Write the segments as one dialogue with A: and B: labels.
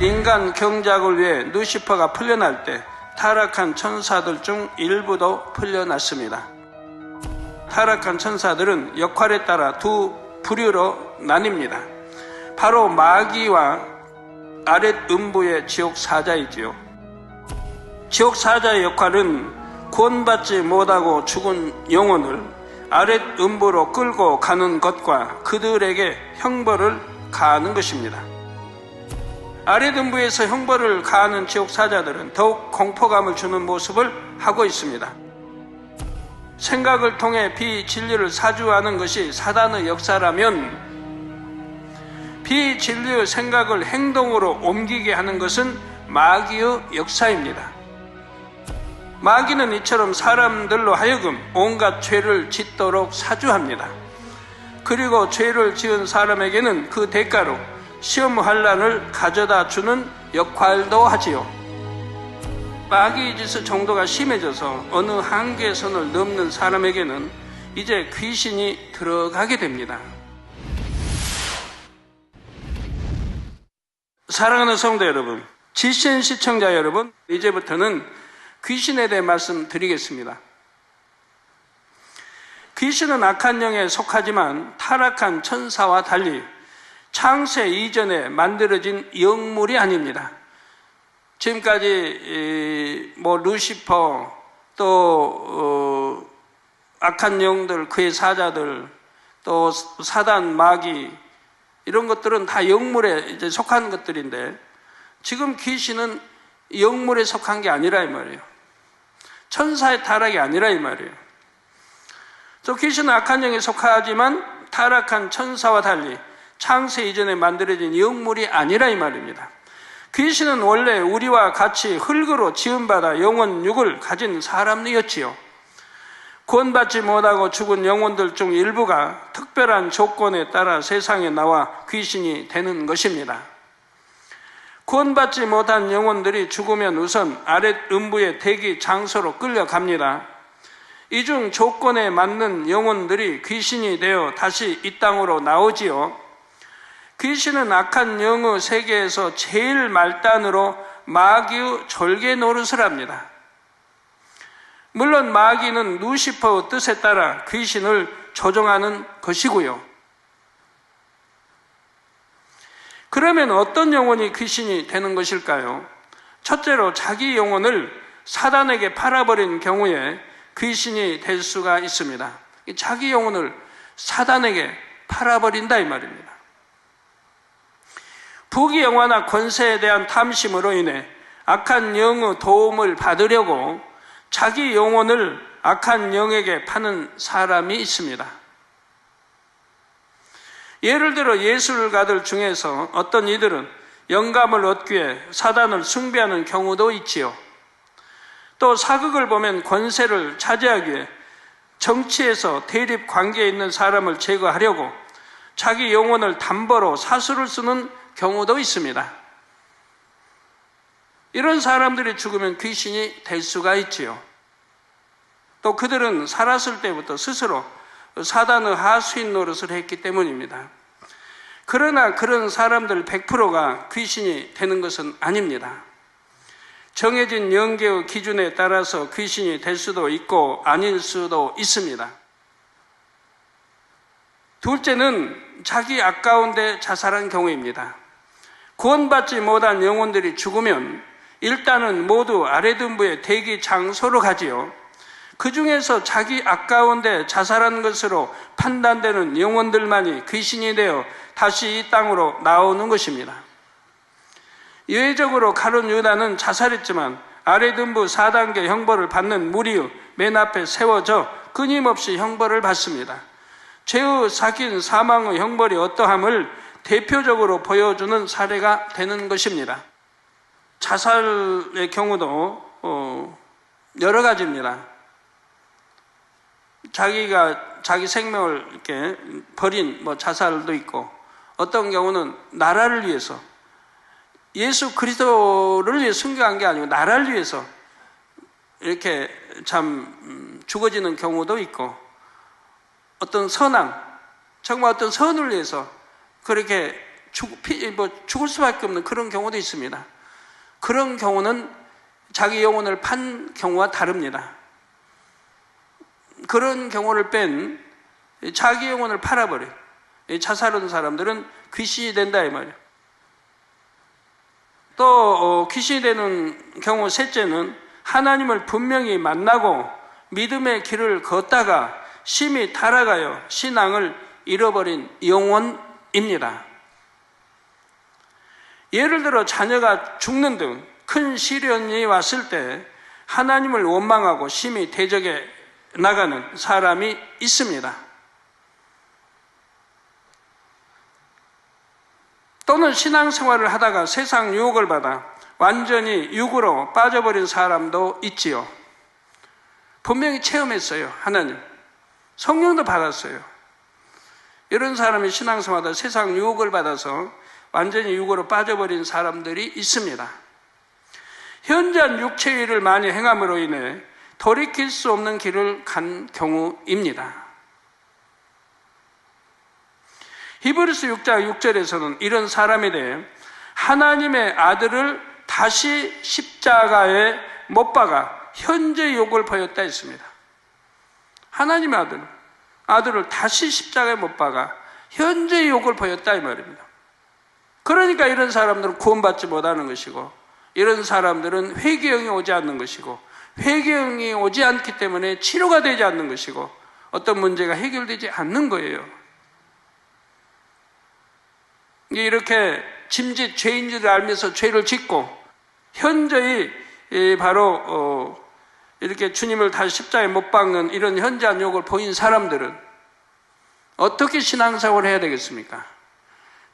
A: 인간 경작을 위해 루시퍼가 풀려날 때 타락한 천사들 중 일부도 풀려났습니다. 타락한 천사들은 역할에 따라 두 부류로 나뉩니다. 바로 마귀와 아랫 음부의 지옥 사자이지요. 지옥 사자의 역할은 구원받지 못하고 죽은 영혼을 아랫 음부로 끌고 가는 것과 그들에게 형벌을 가하는 것입니다. 아랫 음부에서 형벌을 가하는 지옥 사자들은 더욱 공포감을 주는 모습을 하고 있습니다. 생각을 통해 비진리를 사주하는 것이 사단의 역사라면 비진리의 생각을 행동으로 옮기게 하는 것은 마귀의 역사입니다. 마귀는 이처럼 사람들로 하여금 온갖 죄를 짓도록 사주합니다. 그리고 죄를 지은 사람에게는 그 대가로 시험 환란을 가져다 주는 역할도 하지요. 마귀의 짓의 정도가 심해져서 어느 한계선을 넘는 사람에게는 이제 귀신이 들어가게 됩니다. 사랑하는 성도 여러분, GCN 시청자 여러분, 이제부터는 귀신에 대해 말씀드리겠습니다. 귀신은 악한 영에 속하지만 타락한 천사와 달리 창세 이전에 만들어진 영물이 아닙니다. 지금까지 루시퍼 또 악한 영들, 그의 사자들, 또 사단, 마귀 이런 것들은 다 영물에 이제 속한 것들인데 지금 귀신은 영물에 속한 게 아니라 이 말이에요. 천사의 타락이 아니라 이 말이에요. 또 귀신은 악한 영에 속하지만 타락한 천사와 달리 창세 이전에 만들어진 영물이 아니라 이 말입니다. 귀신은 원래 우리와 같이 흙으로 지음받아 영혼 육을 가진 사람이었지요. 구원받지 못하고 죽은 영혼들 중 일부가 특별한 조건에 따라 세상에 나와 귀신이 되는 것입니다. 구원받지 못한 영혼들이 죽으면 우선 아랫 음부의 대기 장소로 끌려갑니다. 이 중 조건에 맞는 영혼들이 귀신이 되어 다시 이 땅으로 나오지요. 귀신은 악한 영의 세계에서 제일 말단으로 마귀의 졸개 노릇을 합니다. 물론 마귀는 루시퍼의 뜻에 따라 귀신을 조종하는 것이고요. 그러면 어떤 영혼이 귀신이 되는 것일까요? 첫째로 자기 영혼을 사단에게 팔아버린 경우에 귀신이 될 수가 있습니다. 자기 영혼을 사단에게 팔아버린다 이 말입니다. 부귀영화나 권세에 대한 탐심으로 인해 악한 영의 도움을 받으려고 자기 영혼을 악한 영에게 파는 사람이 있습니다. 예를 들어 예술가들 중에서 어떤 이들은 영감을 얻기 위해 사단을 숭배하는 경우도 있지요. 또 사극을 보면 권세를 차지하기 위해 정치에서 대립 관계에 있는 사람을 제거하려고 자기 영혼을 담보로 사수를 쓰는 경우도 있습니다. 이런 사람들이 죽으면 귀신이 될 수가 있지요. 또 그들은 살았을 때부터 스스로 사단의 하수인 노릇을 했기 때문입니다. 그러나 그런 사람들 100%가 귀신이 되는 것은 아닙니다. 정해진 영계의 기준에 따라서 귀신이 될 수도 있고 아닐 수도 있습니다. 둘째는 자기 아까운 데 자살한 경우입니다. 구원받지 못한 영혼들이 죽으면 일단은 모두 아랫음부의 대기 장소로 가지요. 그 중에서 자기 아까운 데 자살한 것으로 판단되는 영혼들만이 귀신이 되어 다시 이 땅으로 나오는 것입니다. 예외적으로 가룟 유다는 자살했지만 아랫음부 4단계 형벌을 받는 무리의 맨 앞에 세워져 끊임없이 형벌을 받습니다. 죄의 삭인 사망의 형벌이 어떠함을 대표적으로 보여주는 사례가 되는 것입니다. 자살의 경우도 여러 가지입니다. 자기가 자기 생명을 이렇게 버린 자살도 있고, 어떤 경우는 나라를 위해서, 예수 그리스도를 위해 순교한 게 아니고 나라를 위해서 이렇게 참 죽어지는 경우도 있고, 어떤 선한, 정말 어떤 선을 위해서 그렇게 죽을 수밖에 없는 그런 경우도 있습니다. 그런 경우는 자기 영혼을 판 경우와 다릅니다. 그런 경우를 뺀 자기 영혼을 팔아버려 자살한 사람들은 귀신이 된다 이 말이에요. 또 귀신이 되는 경우 셋째는 하나님을 분명히 만나고 믿음의 길을 걷다가 심히 타락하여 신앙을 잃어버린 영혼입니다. 예를 들어 자녀가 죽는 등 큰 시련이 왔을 때 하나님을 원망하고 심히 대적해 나가는 사람이 있습니다. 또는 신앙생활을 하다가 세상 유혹을 받아 완전히 육으로 빠져버린 사람도 있지요. 분명히 체험했어요. 하나님 성령도 받았어요. 이런 사람이 신앙생활하다 세상 유혹을 받아서 완전히 육으로 빠져버린 사람들이 있습니다. 현저한 육체의 일을 많이 행함으로 인해 돌이킬 수 없는 길을 간 경우입니다. 히브리서 6장 6절에서는 이런 사람에 대해 하나님의 아들을 다시 십자가에 못 박아 현재 욕을 보였다 했습니다. 하나님의 아들을 다시 십자가에 못 박아 현재 욕을 보였다 이 말입니다. 그러니까 이런 사람들은 구원받지 못하는 것이고 이런 사람들은 회개형이 오지 않는 것이고 회개형이 오지 않기 때문에 치료가 되지 않는 것이고 어떤 문제가 해결되지 않는 거예요. 이렇게 짐짓 죄인 줄 알면서 죄를 짓고 현저히 바로 이렇게 주님을 다시 십자가에 못 박는 이런 현저한 욕을 보인 사람들은 어떻게 신앙생활을 해야 되겠습니까?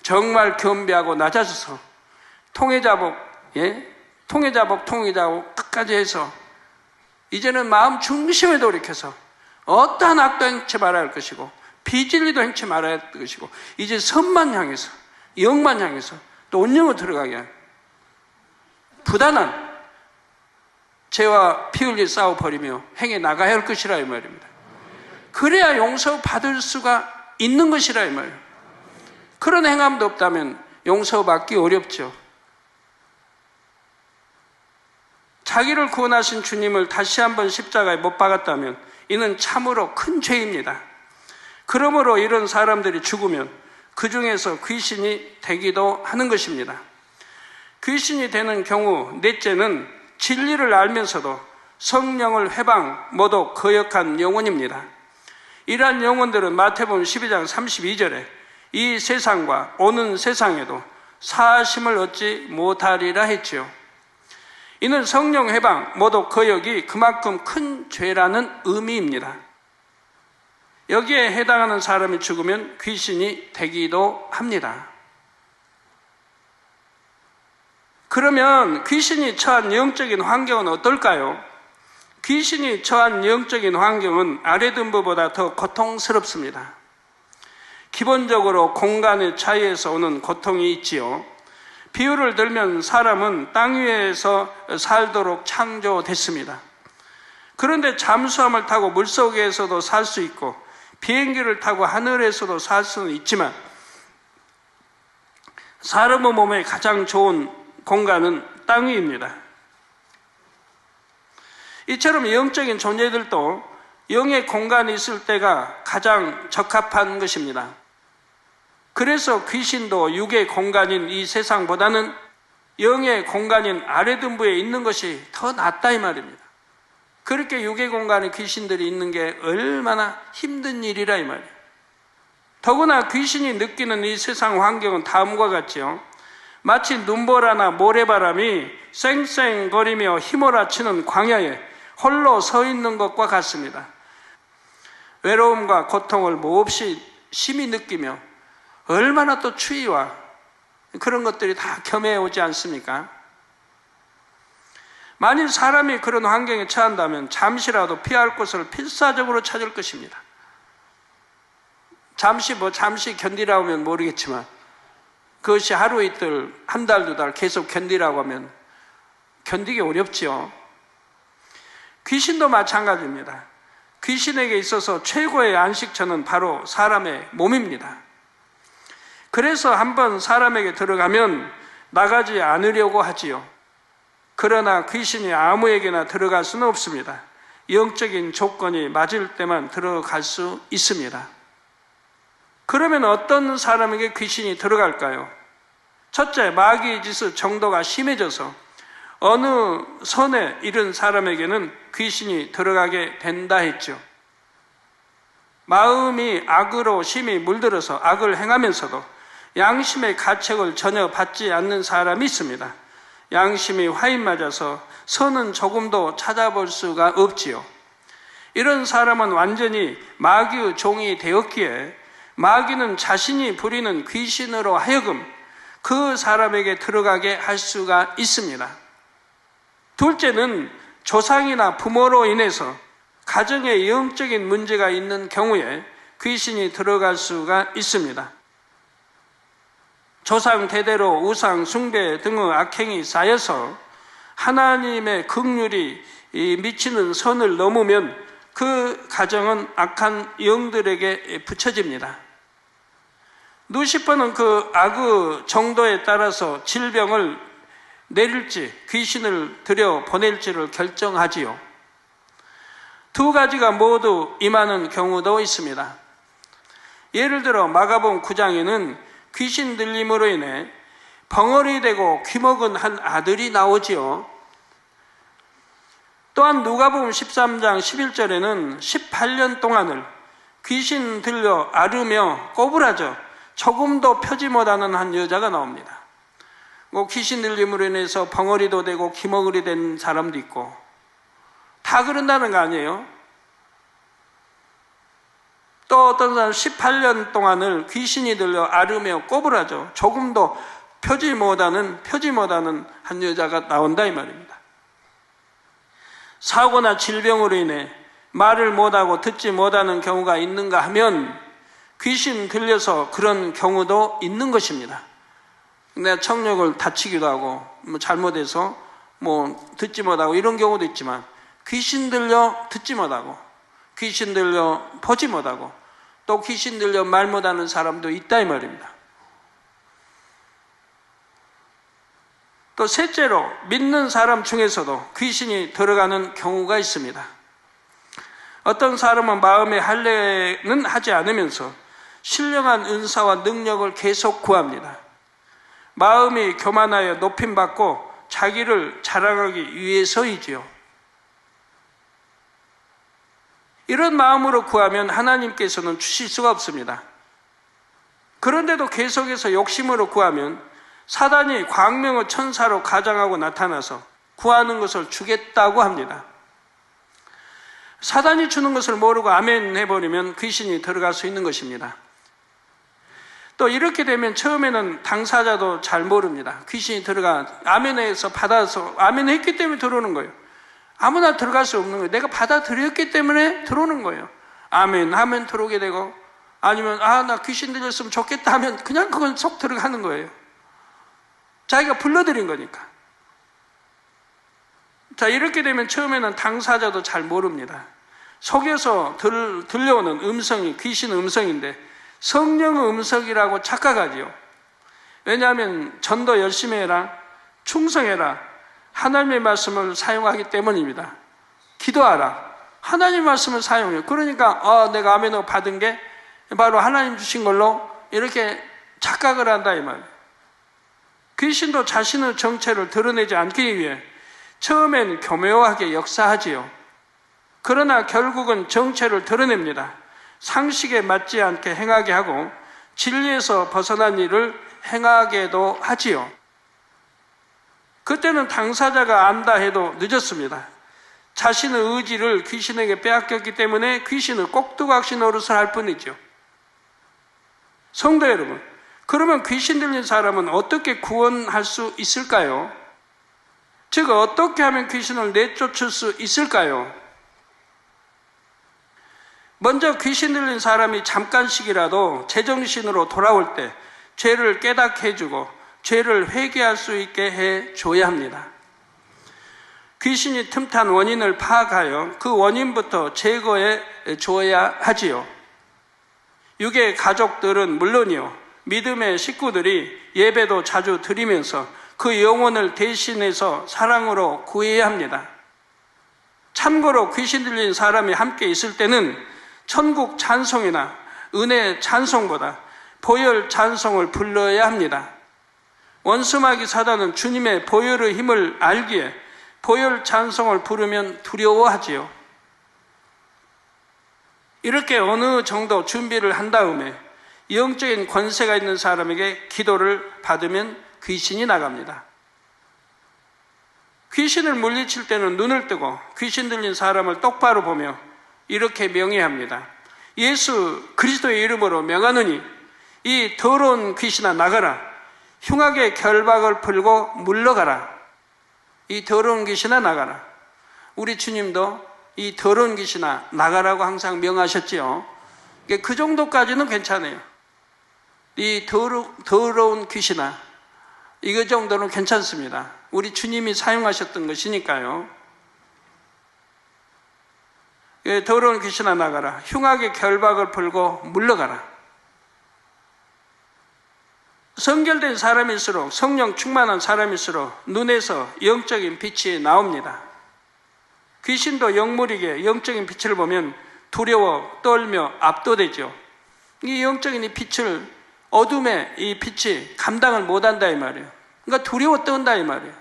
A: 정말 겸비하고 낮아져서 통해자복 끝까지 해서 이제는 마음 중심에 돌이켜서 어떠한 악도 행치 말아야 할 것이고 비진리도 행치 말아야 할 것이고 이제 선만 향해서 영만 향해서 또 온영으로 들어가게 한 부단한 죄와 피 흘려 싸워버리며 행해 나가야 할 것이라 이 말입니다. 그래야 용서받을 수가 있는 것이라 이 말이에요. 그런 행함도 없다면 용서받기 어렵죠. 자기를 구원하신 주님을 다시 한번 십자가에 못 박았다면 이는 참으로 큰 죄입니다. 그러므로 이런 사람들이 죽으면 그 중에서 귀신이 되기도 하는 것입니다. 귀신이 되는 경우 넷째는 진리를 알면서도 성령을 회방, 모독, 거역한 영혼입니다. 이러한 영혼들은 마태복음 12장 32절에 이 세상과 오는 세상에도 사하심을 얻지 못하리라 했지요. 이는 성령 회방, 모독, 거역이 그만큼 큰 죄라는 의미입니다. 여기에 해당하는 사람이 죽으면 귀신이 되기도 합니다. 그러면 귀신이 처한 영적인 환경은 어떨까요? 귀신이 처한 영적인 환경은 아래등부보다 더 고통스럽습니다. 기본적으로 공간의 차이에서 오는 고통이 있지요. 비유를 들면 사람은 땅 위에서 살도록 창조됐습니다. 그런데 잠수함을 타고 물속에서도 살 수 있고 비행기를 타고 하늘에서도 살 수는 있지만 사람의 몸에 가장 좋은 공간은 땅 위입니다. 이처럼 영적인 존재들도 영의 공간이 있을 때가 가장 적합한 것입니다. 그래서 귀신도 육의 공간인 이 세상보다는 영의 공간인 아래등부에 있는 것이 더 낫다 이 말입니다. 그렇게 육의 공간에 귀신들이 있는 게 얼마나 힘든 일이라 이 말이에요. 더구나 귀신이 느끼는 이 세상 환경은 다음과 같지요. 마치 눈보라나 모래바람이 쌩쌩거리며 휘몰아치는 광야에 홀로 서 있는 것과 같습니다. 외로움과 고통을 몹시 심히 느끼며 얼마나 또 추위와 그런 것들이 다 겸해 오지 않습니까? 만일 사람이 그런 환경에 처한다면 잠시라도 피할 곳을 필사적으로 찾을 것입니다. 잠시 견디라고 하면 모르겠지만 그것이 하루 이틀, 한 달, 두 달 계속 견디라고 하면 견디기 어렵지요. 귀신도 마찬가지입니다. 귀신에게 있어서 최고의 안식처는 바로 사람의 몸입니다. 그래서 한번 사람에게 들어가면 나가지 않으려고 하지요. 그러나 귀신이 아무에게나 들어갈 수는 없습니다. 영적인 조건이 맞을 때만 들어갈 수 있습니다. 그러면 어떤 사람에게 귀신이 들어갈까요? 첫째, 마귀의 짓의 정도가 심해져서 어느 선에 이른 사람에게는 귀신이 들어가게 된다 했죠. 마음이 악으로 심히 물들어서 악을 행하면서도 양심의 가책을 전혀 받지 않는 사람이 있습니다. 양심이 화인 맞아서 선은 조금도 찾아볼 수가 없지요. 이런 사람은 완전히 마귀의 종이 되었기에 마귀는 자신이 부리는 귀신으로 하여금 그 사람에게 들어가게 할 수가 있습니다. 둘째는 조상이나 부모로 인해서 가정에 영적인 문제가 있는 경우에 귀신이 들어갈 수가 있습니다. 조상 대대로 우상 숭배 등의 악행이 쌓여서 하나님의 긍휼이 미치는 선을 넘으면 그 가정은 악한 영들에게 붙여집니다. 루시퍼는 그 악의 정도에 따라서 질병을 내릴지 귀신을 들여 보낼지를 결정하지요. 두 가지가 모두 임하는 경우도 있습니다. 예를 들어 마가복음 9장에는 귀신 들림으로 인해 벙어리 되고 귀먹은 한 아들이 나오지요. 또한 누가복음 13장 11절에는 18년 동안을 귀신 들려 앓으며 꼬부라져 조금도 펴지 못하는 한 여자가 나옵니다. 귀신 들림으로 인해서 벙어리도 되고 귀먹으리 된 사람도 있고 다 그런다는 거 아니에요? 또 어떤 사람은 18년 동안을 귀신이 들려 앓으며 꼬부라져 조금도 펴지 못하는 한 여자가 나온다 이 말입니다. 사고나 질병으로 인해 말을 못하고 듣지 못하는 경우가 있는가 하면 귀신 들려서 그런 경우도 있는 것입니다. 내가 청력을 다치기도 하고 잘못해서 듣지 못하고 이런 경우도 있지만 귀신 들려 듣지 못하고 귀신 들려 보지 못하고 또 귀신 들려 말 못하는 사람도 있다 이 말입니다. 또 셋째로 믿는 사람 중에서도 귀신이 들어가는 경우가 있습니다. 어떤 사람은 마음에 할례는 하지 않으면서 신령한 은사와 능력을 계속 구합니다. 마음이 교만하여 높임받고 자기를 자랑하기 위해서이지요. 이런 마음으로 구하면 하나님께서는 주실 수가 없습니다. 그런데도 계속해서 욕심으로 구하면 사단이 광명의 천사로 가장하고 나타나서 구하는 것을 주겠다고 합니다. 사단이 주는 것을 모르고 아멘 해버리면 귀신이 들어갈 수 있는 것입니다. 또 이렇게 되면 처음에는 당사자도 잘 모릅니다. 귀신이 들어가 아멘해서 받아서 아멘 했기 때문에 들어오는 거예요. 아무나 들어갈 수 없는 거예요. 내가 받아들였기 때문에 들어오는 거예요. 아멘 하면 들어오게 되고 아니면 나 귀신 들렸으면 좋겠다 하면 그냥 그건 속 들어가는 거예요. 자기가 불러들인 거니까. 자, 이렇게 되면 처음에는 당사자도 잘 모릅니다. 속에서 들려오는 음성이 귀신 음성인데 성령의 음성이라고 착각하지요. 왜냐하면 전도 열심히 해라, 충성해라, 하나님의 말씀을 사용하기 때문입니다. 기도하라, 하나님의 말씀을 사용해요. 그러니까 내가 아멘을 받은 게 바로 하나님 주신 걸로 이렇게 착각을 한다 이 말이에요. 귀신도 자신의 정체를 드러내지 않기 위해 처음엔 교묘하게 역사하지요. 그러나 결국은 정체를 드러냅니다. 상식에 맞지 않게 행하게 하고 진리에서 벗어난 일을 행하게도 하지요. 그때는 당사자가 안다 해도 늦었습니다. 자신의 의지를 귀신에게 빼앗겼기 때문에 귀신을 꼭두각시 노릇을 할 뿐이죠. 성도 여러분, 그러면 귀신 들린 사람은 어떻게 구원할 수 있을까요? 즉 어떻게 하면 귀신을 내쫓을 수 있을까요? 먼저 귀신 들린 사람이 잠깐씩이라도 제정신으로 돌아올 때 죄를 깨닫게 해주고 죄를 회개할 수 있게 해줘야 합니다. 귀신이 틈탄 원인을 파악하여 그 원인부터 제거해 줘야 하지요. 육의 가족들은 물론이요, 믿음의 식구들이 예배도 자주 드리면서 그 영혼을 대신해서 사랑으로 구해야 합니다. 참고로 귀신 들린 사람이 함께 있을 때는 천국 찬송이나 은혜 찬송보다 보혈 찬송을 불러야 합니다. 원수마귀 사단은 주님의 보혈의 힘을 알기에 보혈 찬송을 부르면 두려워하지요. 이렇게 어느 정도 준비를 한 다음에 영적인 권세가 있는 사람에게 기도를 받으면 귀신이 나갑니다. 귀신을 물리칠 때는 눈을 뜨고 귀신 들린 사람을 똑바로 보며 이렇게 명예합니다. 예수 그리스도의 이름으로 명하노니 이 더러운 귀신아 나가라. 흉악의 결박을 풀고 물러가라. 이 더러운 귀신아 나가라. 우리 주님도 이 더러운 귀신아 나가라고 항상 명하셨지요. 그 정도까지는 괜찮아요. 이 더러운 귀신아, 이거 정도는 괜찮습니다. 우리 주님이 사용하셨던 것이니까요. 더러운 귀신아 나가라. 흉악의 결박을 풀고 물러가라. 성결된 사람일수록, 성령 충만한 사람일수록 눈에서 영적인 빛이 나옵니다. 귀신도 영물에게 영적인 빛을 보면 두려워 떨며 압도되죠. 이 영적인 이 빛을, 어둠의 이 빛이 감당을 못한다 이 말이에요. 그러니까 두려워 떤다 이 말이에요.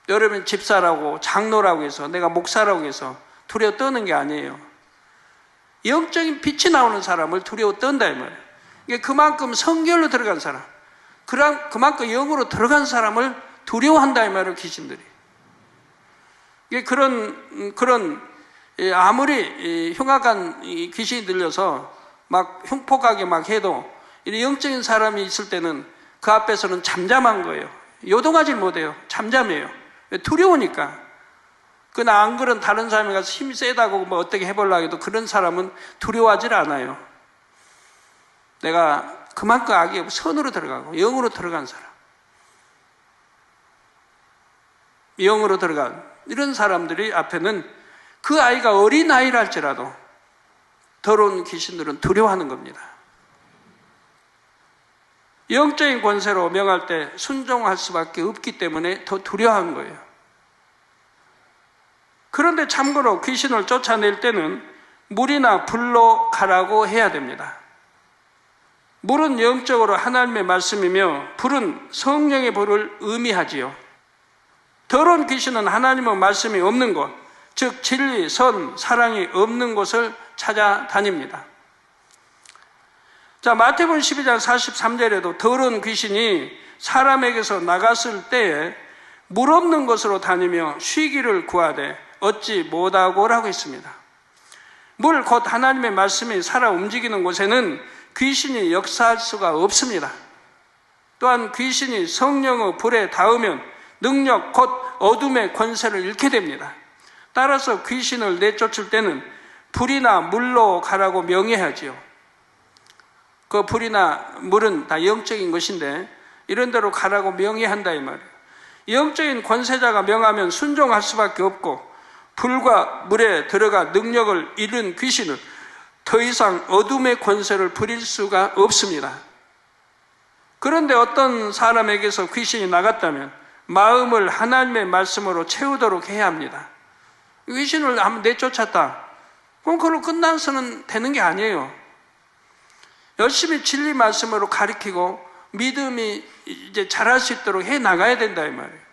A: 여러분 집사라고 장로라고 해서, 내가 목사라고 해서 두려워 떠는 게 아니에요. 영적인 빛이 나오는 사람을 두려워 떤다 이 말이에요. 이게 그만큼 성결로 들어간 사람, 그만큼 영으로 들어간 사람을 두려워한다 이 말이에요. 귀신들이. 이게 그런 아무리 흉악한 귀신이 들려서 막 흉폭하게 막 해도 이 영적인 사람이 있을 때는 그 앞에서는 잠잠한 거예요. 요동하지 못해요. 잠잠해요. 두려우니까. 그러나 안 그런 다른 사람이 가서 힘이 세다고 뭐 어떻게 해보려고 해도 그런 사람은 두려워하지 않아요. 내가 그만큼 악이 선으로 들어가고 영으로 들어간 사람, 영으로 들어간 이런 사람들이 앞에는 그 아이가 어린 아이라 할지라도 더러운 귀신들은 두려워하는 겁니다. 영적인 권세로 명할 때 순종할 수밖에 없기 때문에 더 두려워한 거예요. 그런데 참고로 귀신을 쫓아낼 때는 물이나 불로 가라고 해야 됩니다. 물은 영적으로 하나님의 말씀이며 불은 성령의 불을 의미하지요. 더러운 귀신은 하나님의 말씀이 없는 곳, 즉 진리, 선, 사랑이 없는 곳을 찾아다닙니다. 자, 마태복음 12장 43절에도 더러운 귀신이 사람에게서 나갔을 때에 물 없는 곳으로 다니며 쉬기를 구하되 얻지 못하고라고 했습니다. 물, 곧 하나님의 말씀이 살아 움직이는 곳에는 귀신이 역사할 수가 없습니다. 또한 귀신이 성령의 불에 닿으면 능력, 곧 어둠의 권세를 잃게 됩니다. 따라서 귀신을 내쫓을 때는 불이나 물로 가라고 명해야지요. 그 불이나 물은 다 영적인 것인데 이런 데로 가라고 명해한다 이 말이에요. 영적인 권세자가 명하면 순종할 수밖에 없고 불과 물에 들어가 능력을 잃은 귀신은 더 이상 어둠의 권세를 부릴 수가 없습니다. 그런데 어떤 사람에게서 귀신이 나갔다면 마음을 하나님의 말씀으로 채우도록 해야 합니다. 귀신을 한번 내쫓았다. 그럼 그걸로 끝나서는 되는 게 아니에요. 열심히 진리 말씀으로 가르치고 믿음이 이제 자랄 수 있도록 해 나가야 된다 이 말이에요.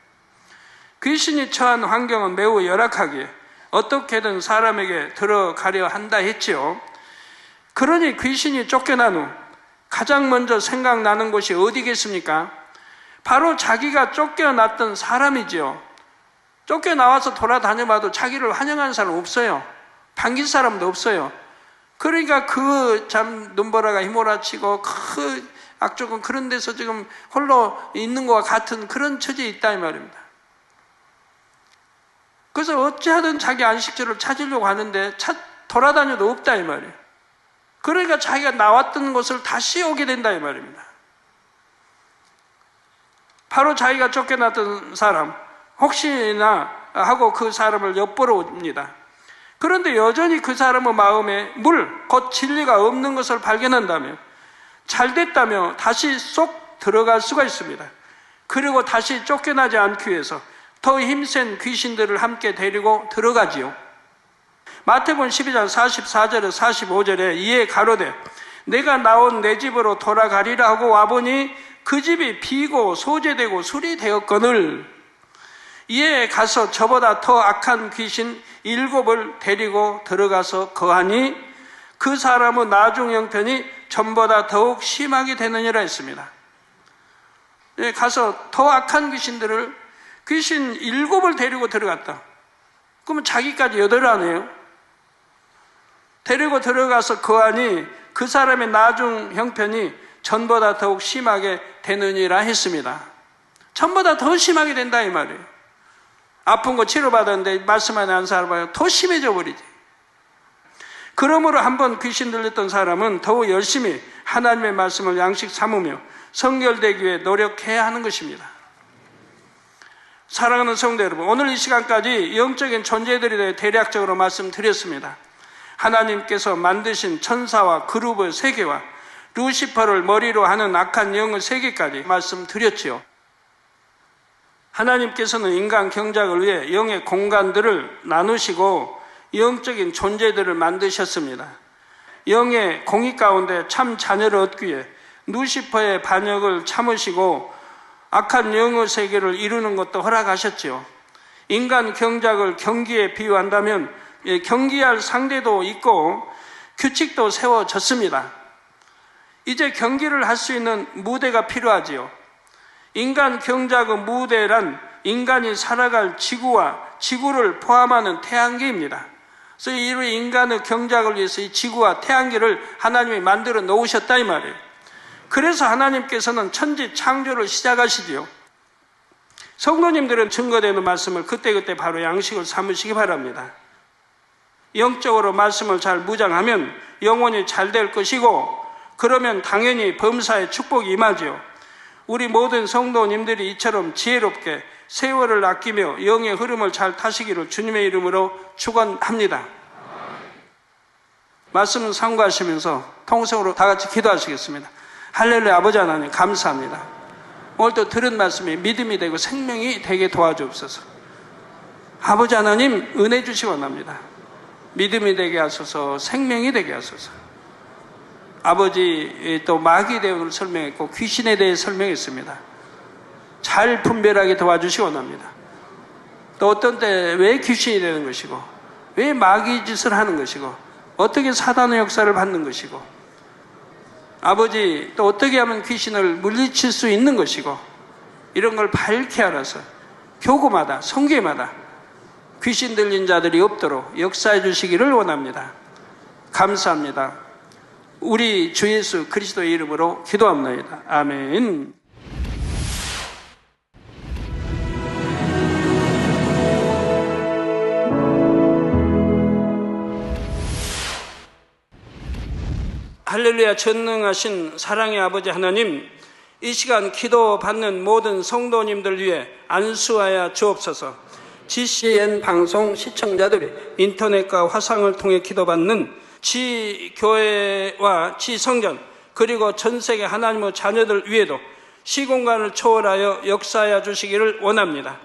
A: 귀신이 처한 환경은 매우 열악하기에 어떻게든 사람에게 들어가려 한다 했지요. 그러니 귀신이 쫓겨난 후 가장 먼저 생각나는 곳이 어디겠습니까? 바로 자기가 쫓겨났던 사람이지요. 쫓겨나와서 돌아다녀봐도 자기를 환영하는 사람 없어요. 반길 사람도 없어요. 그러니까 그 참 눈보라가 휘몰아치고 그 악조건 그런 데서 지금 홀로 있는 것과 같은 그런 처지에 있다 이 말입니다. 그래서 어찌하든 자기 안식처를 찾으려고 하는데 돌아다녀도 없다 이 말이에요. 그러니까 자기가 나왔던 곳을 다시 오게 된다 이 말입니다. 바로 자기가 쫓겨났던 사람 혹시나 하고 그 사람을 엿보러 옵니다. 그런데 여전히 그 사람의 마음에 물, 곧 진리가 없는 것을 발견한다면 잘 됐다며 다시 쏙 들어갈 수가 있습니다. 그리고 다시 쫓겨나지 않기 위해서 더 힘센 귀신들을 함께 데리고 들어가지요. 마태복음 12장 44절에 45절에 이에 가로되 내가 나온 내 집으로 돌아가리라 하고 와보니 그 집이 비고 소재되고 술이 되었거늘 이에 가서 저보다 더 악한 귀신 7을 데리고 들어가서 거하니 그 사람의 나중 형편이 전보다 더욱 심하게 되느니라 했습니다. 가서 더 악한 귀신 7을 데리고 들어갔다. 그러면 자기까지 8 아니에요? 데리고 들어가서 거하니 그 사람의 나중 형편이 전보다 더욱 심하게 되느니라 했습니다. 전보다 더 심하게 된다 이 말이에요. 아픈 거 치료받았는데 말씀 안 하는 사람은 더 심해져 버리지. 그러므로 한번 귀신 들렸던 사람은 더욱 열심히 하나님의 말씀을 양식 삼으며 성결되기 위해 노력해야 하는 것입니다. 사랑하는 성도 여러분, 오늘 이 시간까지 영적인 존재들에 대해 대략적으로 말씀드렸습니다. 하나님께서 만드신 천사와 그룹의 세계와 루시퍼를 머리로 하는 악한 영의 세계까지 말씀드렸지요. 하나님께서는 인간 경작을 위해 영의 공간들을 나누시고 영적인 존재들을 만드셨습니다. 영의 공의 가운데 참 자녀를 얻기 위해 루시퍼의 반역을 참으시고 악한 영의 세계를 이루는 것도 허락하셨지요. 인간 경작을 경기에 비유한다면 경기할 상대도 있고 규칙도 세워졌습니다. 이제 경기를 할 수 있는 무대가 필요하지요. 인간 경작의 무대란 인간이 살아갈 지구와 지구를 포함하는 태양계입니다. 그래서 이 인간의 경작을 위해서 이 지구와 태양계를 하나님이 만들어 놓으셨다 이 말이에요. 그래서 하나님께서는 천지 창조를 시작하시지요. 성도님들은 증거되는 말씀을 그때그때 바로 양식을 삼으시기 바랍니다. 영적으로 말씀을 잘 무장하면 영혼이 잘 될 것이고 그러면 당연히 범사에 축복이 임하지요. 우리 모든 성도님들이 이처럼 지혜롭게 세월을 아끼며 영의 흐름을 잘 타시기를 주님의 이름으로 축원합니다. 말씀을 상고하시면서 통성으로 다 같이 기도하시겠습니다. 할렐루야. 아버지 하나님 감사합니다. 오늘 또 들은 말씀이 믿음이 되고 생명이 되게 도와주옵소서. 아버지 하나님 은혜 주시기 원합니다. 믿음이 되게 하소서, 생명이 되게 하소서. 아버지 또 마귀에 대해 설명했고 귀신에 대해 설명했습니다. 잘 분별하게 도와주시기 원합니다. 또 어떤 때 왜 귀신이 되는 것이고 왜 마귀 짓을 하는 것이고 어떻게 사단의 역사를 받는 것이고 아버지 또 어떻게 하면 귀신을 물리칠 수 있는 것이고 이런 걸 밝히 알아서 교구마다 성교마다 귀신 들린 자들이 없도록 역사해 주시기를 원합니다. 감사합니다. 우리 주 예수 그리스도의 이름으로 기도합니다. 아멘. 할렐루야. 전능하신 사랑의 아버지 하나님, 이 시간 기도받는 모든 성도님들 위해 안수하여 주옵소서. GCN 방송 시청자들이 인터넷과 화상을 통해 기도받는 지교회와 지성전 그리고 전세계 하나님의 자녀들 위에도 시공간을 초월하여 역사하여 주시기를 원합니다.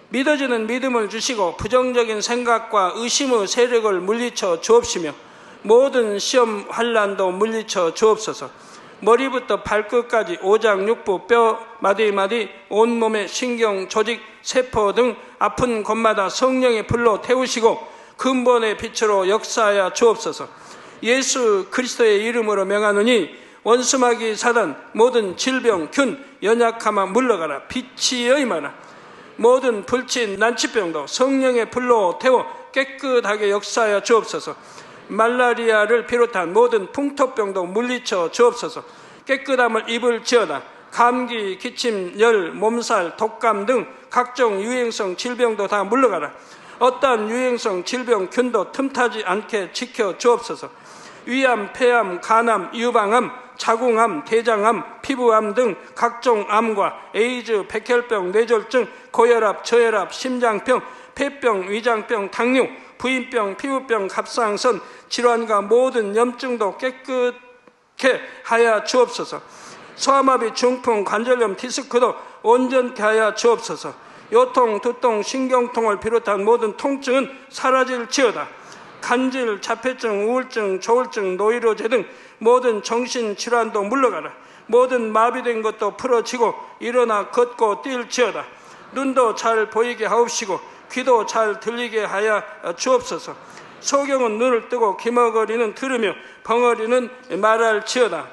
A: 믿어지는 믿음을 주시고 부정적인 생각과 의심의 세력을 물리쳐 주옵시며 모든 시험 환난도 물리쳐 주옵소서. 머리부터 발끝까지 오장육부 뼈 마디마디 온몸의 신경 조직 세포 등 아픈 곳마다 성령의 불로 태우시고 근본의 빛으로 역사하여 주옵소서. 예수 그리스도의 이름으로 명하노니 원수마귀 사단 모든 질병 균 연약함아 물러가라. 빛이 임하라. 모든 불친 난치병도 성령의 불로 태워 깨끗하게 역사하여 주옵소서. 말라리아를 비롯한 모든 풍토병도 물리쳐 주옵소서. 깨끗함을 입을지어다. 감기, 기침, 열, 몸살, 독감 등 각종 유행성 질병도 다 물러가라. 어떠한 유행성 질병 균도 틈타지 않게 지켜 주옵소서. 위암, 폐암, 간암, 유방암, 자궁암, 대장암, 피부암 등 각종 암과 에이즈, 백혈병, 뇌졸중, 고혈압, 저혈압, 심장병, 폐병, 위장병, 당뇨, 부인병, 피부병, 갑상선 질환과 모든 염증도 깨끗 하여 주옵소서. 소아마비, 중풍, 관절염, 디스크도 온전케 하여 주옵소서. 요통, 두통, 신경통을 비롯한 모든 통증은 사라질지어다. 간질, 자폐증, 우울증, 조울증, 노이로제 등 모든 정신질환도 물러가라. 모든 마비된 것도 풀어지고 일어나 걷고 뛸지어다. 눈도 잘 보이게 하옵시고 귀도 잘 들리게 하여 주옵소서. 소경은 눈을 뜨고 기머거리는 들으며 벙어리는 말할지어다.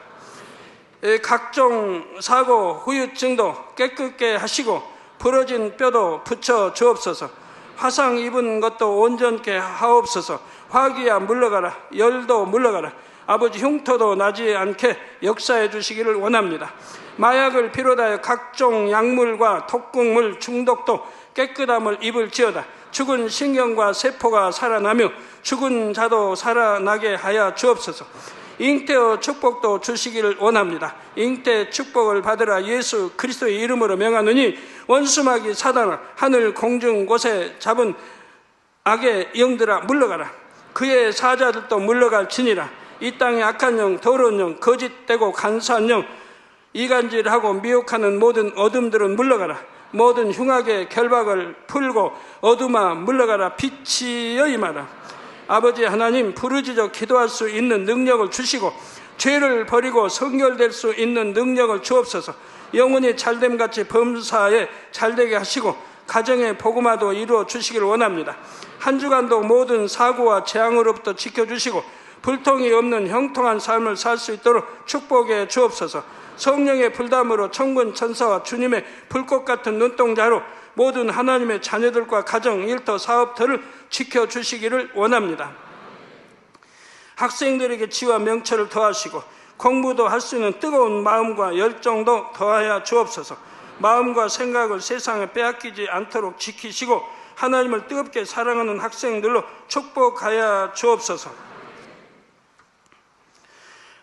A: 각종 사고, 후유증도 깨끗게 하시고 부러진 뼈도 붙여 주옵소서. 화상 입은 것도 온전케 하옵소서. 화기야 물러가라. 열도 물러가라. 아버지, 흉터도 나지 않게 역사해 주시기를 원합니다. 마약을 비롯하여 각종 약물과 독극물 중독도 깨끗함을 입을지어다. 죽은 신경과 세포가 살아나며 죽은 자도 살아나게 하여 주옵소서. 잉태의 축복도 주시기를 원합니다. 잉태 축복을 받으라. 예수 그리스도의 이름으로 명하노니 원수마귀 사단아, 하늘 공중 곳에 잡은 악의 영들아 물러가라. 그의 사자들도 물러갈지니라. 이 땅의 악한 영, 더러운 영, 거짓되고 간사한 영, 이간질하고 미혹하는 모든 어둠들은 물러가라. 모든 흉악의 결박을 풀고 어둠아 물러가라. 빛이여 임하라. 아버지 하나님, 부르짖어 기도할 수 있는 능력을 주시고 죄를 버리고 성결될 수 있는 능력을 주옵소서. 영혼이 잘됨같이 범사에 잘되게 하시고 가정의 복음화도 이루어 주시길 원합니다. 한 주간도 모든 사고와 재앙으로부터 지켜주시고 불통이 없는 형통한 삶을 살 수 있도록 축복해 주옵소서. 성령의 불담으로 천군 천사와 주님의 불꽃 같은 눈동자로 모든 하나님의 자녀들과 가정, 일터, 사업터를 지켜주시기를 원합니다. 학생들에게 지혜와 명철을 더하시고 공부도 할 수 있는 뜨거운 마음과 열정도 더하여 주옵소서. 마음과 생각을 세상에 빼앗기지 않도록 지키시고 하나님을 뜨겁게 사랑하는 학생들로 축복하여 주옵소서.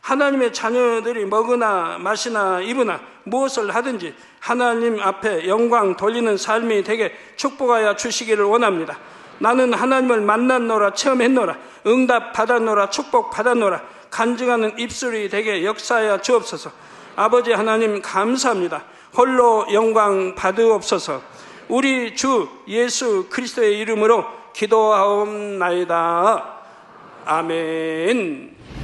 A: 하나님의 자녀들이 먹으나 마시나 입으나 무엇을 하든지 하나님 앞에 영광 돌리는 삶이 되게 축복하여 주시기를 원합니다. 나는 하나님을 만났노라, 체험했노라, 응답 받았노라, 축복 받았노라, 간증하는 입술이 되게 역사하여 주옵소서. 아버지 하나님 감사합니다. 홀로 영광 받으옵소서. 우리 주 예수 그리스도의 이름으로 기도하옵나이다. 아멘.